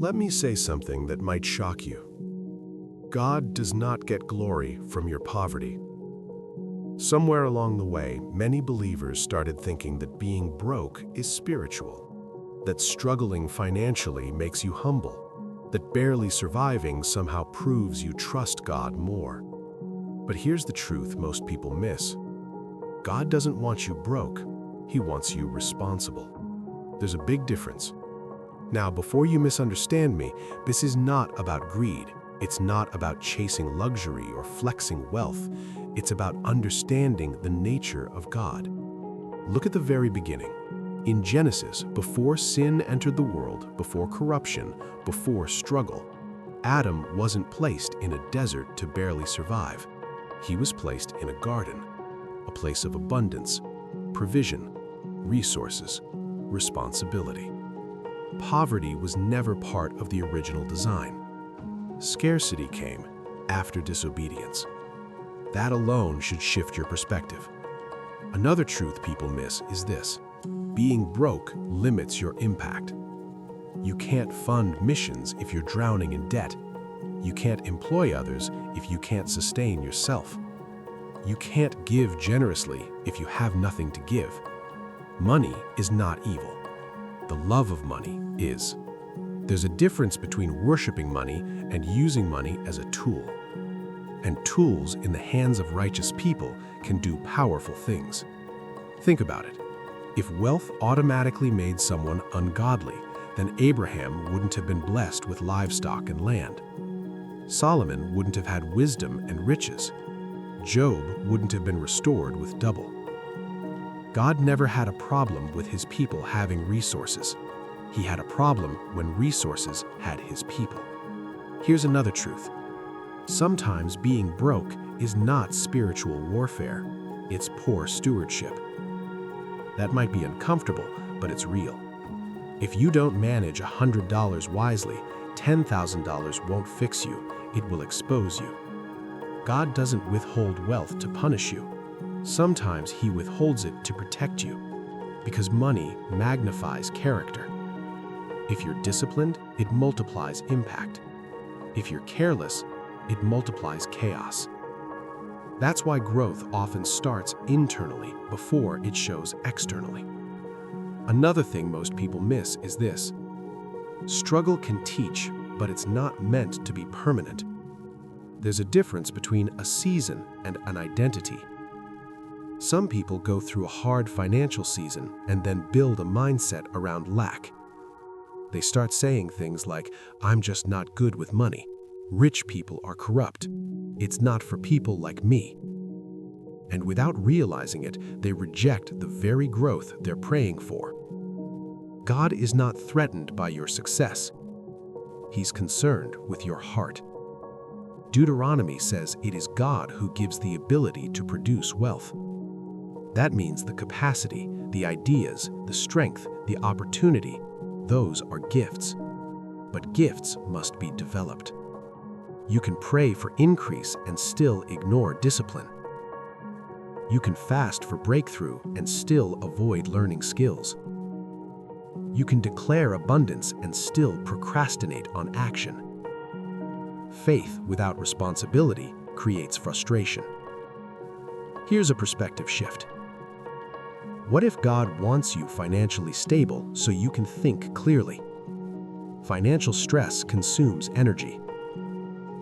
Let me say something that might shock you. God does not get glory from your poverty. Somewhere along the way, many believers started thinking that being broke is spiritual, that struggling financially makes you humble, that barely surviving somehow proves you trust God more. But here's the truth most people miss. God doesn't want you broke, He wants you responsible. There's a big difference. Now, before you misunderstand me, this is not about greed. It's not about chasing luxury or flexing wealth. It's about understanding the nature of God. Look at the very beginning. In Genesis, before sin entered the world, before corruption, before struggle, Adam wasn't placed in a desert to barely survive. He was placed in a garden, a place of abundance, provision, resources, responsibility. Poverty was never part of the original design. Scarcity came after disobedience. That alone should shift your perspective. Another truth people miss is this: being broke limits your impact. You can't fund missions if you're drowning in debt. You can't employ others if you can't sustain yourself. You can't give generously if you have nothing to give. Money is not evil. The love of money is. There's a difference between worshiping money and using money as a tool. And tools in the hands of righteous people can do powerful things. Think about it. If wealth automatically made someone ungodly, then Abraham wouldn't have been blessed with livestock and land. Solomon wouldn't have had wisdom and riches. Job wouldn't have been restored with double. God never had a problem with His people having resources. He had a problem when resources had His people. Here's another truth. Sometimes being broke is not spiritual warfare. It's poor stewardship. That might be uncomfortable, but it's real. If you don't manage $100 wisely, $10,000 won't fix you. It will expose you. God doesn't withhold wealth to punish you. Sometimes He withholds it to protect you, because money magnifies character. If you're disciplined, it multiplies impact. If you're careless, it multiplies chaos. That's why growth often starts internally before it shows externally. Another thing most people miss is this: struggle can teach, but it's not meant to be permanent. There's a difference between a season and an identity. Some people go through a hard financial season and then build a mindset around lack. They start saying things like, "I'm just not good with money. Rich people are corrupt. It's not for people like me." And without realizing it, they reject the very growth they're praying for. God is not threatened by your success. He's concerned with your heart. Deuteronomy says it is God who gives the ability to produce wealth. That means the capacity, the ideas, the strength, the opportunity, those are gifts. But gifts must be developed. You can pray for increase and still ignore discipline. You can fast for breakthrough and still avoid learning skills. You can declare abundance and still procrastinate on action. Faith without responsibility creates frustration. Here's a perspective shift. What if God wants you financially stable so you can think clearly? Financial stress consumes energy.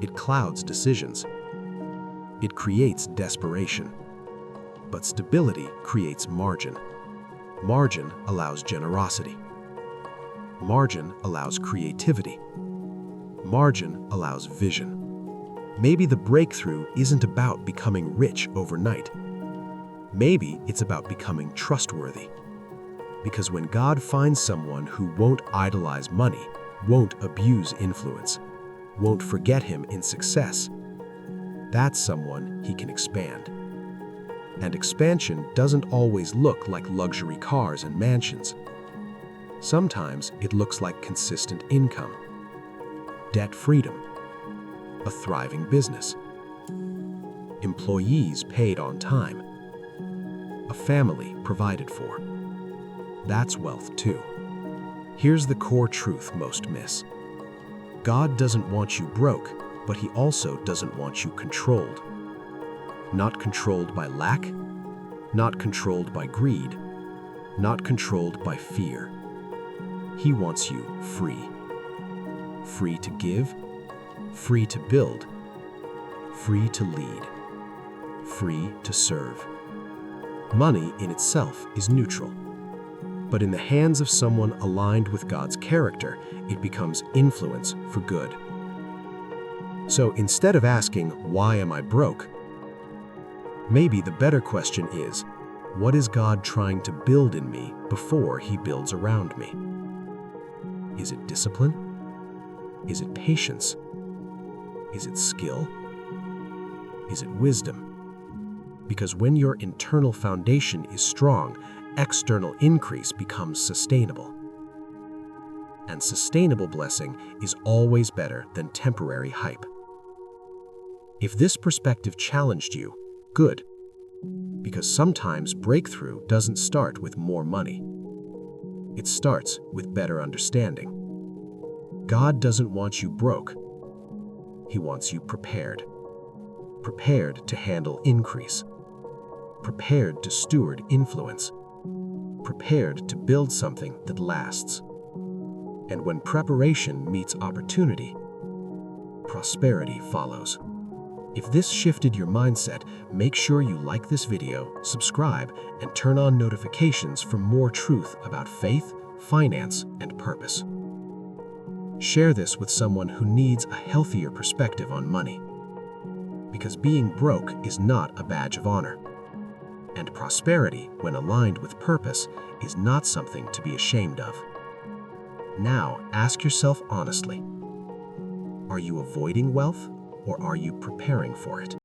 It clouds decisions. It creates desperation. But stability creates margin. Margin allows generosity. Margin allows creativity. Margin allows vision. Maybe the breakthrough isn't about becoming rich overnight. Maybe it's about becoming trustworthy. Because when God finds someone who won't idolize money, won't abuse influence, won't forget Him in success, that's someone He can expand. And expansion doesn't always look like luxury cars and mansions. Sometimes it looks like consistent income, debt freedom, a thriving business, employees paid on time, a family provided for. That's wealth too. Here's the core truth most miss. God doesn't want you broke, but He also doesn't want you controlled. Not controlled by lack, not controlled by greed, not controlled by fear. He wants you free. Free to give, free to build, free to lead, free to serve. Money in itself is neutral, but in the hands of someone aligned with God's character, it becomes influence for good. So instead of asking, "Why am I broke?" maybe the better question is, what is God trying to build in me before He builds around me? Is it discipline? Is it patience? Is it skill? Is it wisdom? Because when your internal foundation is strong, external increase becomes sustainable. And sustainable blessing is always better than temporary hype. If this perspective challenged you, good. Because sometimes breakthrough doesn't start with more money. It starts with better understanding. God doesn't want you broke. He wants you prepared. Prepared to handle increase. Prepared to steward influence. Prepared to build something that lasts. And when preparation meets opportunity, prosperity follows. If this shifted your mindset, make sure you like this video, subscribe, and turn on notifications for more truth about faith, finance, and purpose. Share this with someone who needs a healthier perspective on money. Because being broke is not a badge of honor. And prosperity, when aligned with purpose, is not something to be ashamed of. Now, ask yourself honestly, are you avoiding wealth or are you preparing for it?